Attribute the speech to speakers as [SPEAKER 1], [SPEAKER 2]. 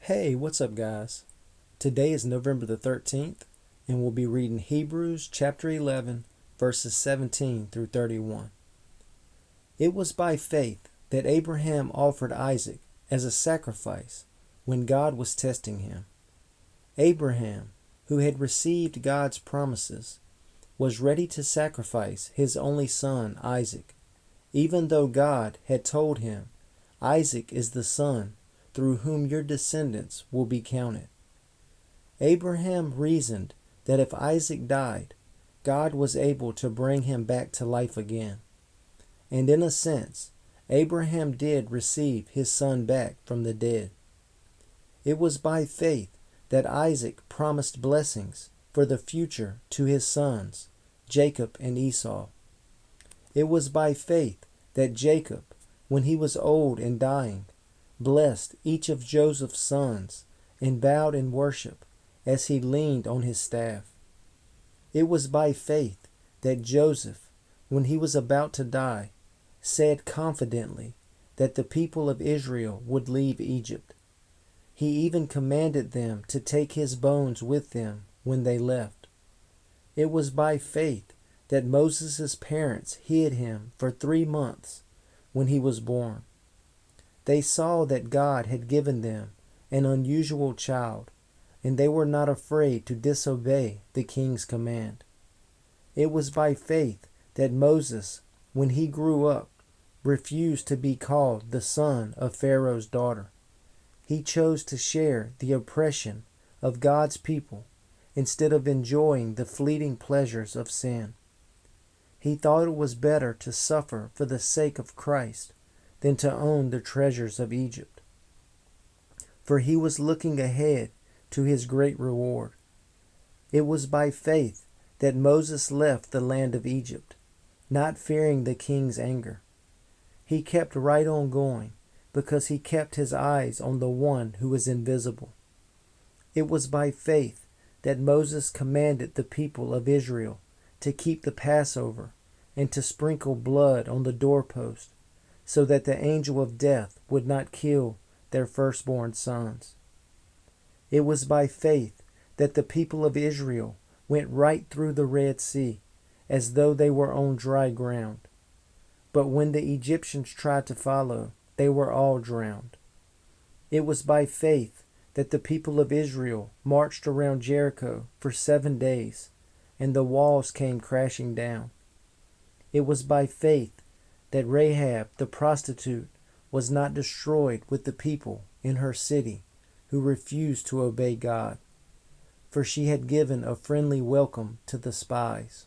[SPEAKER 1] Hey, what's up, guys? Today is November the 13th, and we'll be reading Hebrews chapter 11, verses 17 through 31. It was by faith that Abraham offered Isaac as a sacrifice when God was testing him. Abraham, who had received God's promises, was ready to sacrifice his only son, Isaac, even though God had told him, "Isaac is the son through whom your descendants will be counted." Abraham reasoned that if Isaac died, God was able to bring him back to life again. And in a sense, Abraham did receive his son back from the dead. It was by faith that Isaac promised blessings for the future to his sons, Jacob and Esau. It was by faith that Jacob, when he was old and dying, blessed each of Joseph's sons and bowed in worship as he leaned on his staff. It was by faith that Joseph, when he was about to die, said confidently that the people of Israel would leave Egypt. He even commanded them to take his bones with them when they left. It was by faith that Moses' parents hid him for 3 months when he was born. They saw that God had given them an unusual child, and they were not afraid to disobey the king's command. It was by faith that Moses, when he grew up, refused to be called the son of Pharaoh's daughter. He chose to share the oppression of God's people instead of enjoying the fleeting pleasures of sin. He thought it was better to suffer for the sake of Christ than to own the treasures of Egypt. For he was looking ahead to his great reward. It was by faith that Moses left the land of Egypt, not fearing the king's anger. He kept right on going because he kept his eyes on the one who is invisible. It was by faith that Moses commanded the people of Israel to keep the Passover and to sprinkle blood on the doorpost, so that the angel of death would not kill their firstborn sons. It was by faith that the people of Israel went right through the Red Sea, as though they were on dry ground. But when the Egyptians tried to follow, they were all drowned. It was by faith that the people of Israel marched around Jericho for 7 days, and the walls came crashing down. It was by faith that Rahab the prostitute was not destroyed with the people in her city who refused to obey God, for she had given a friendly welcome to the spies.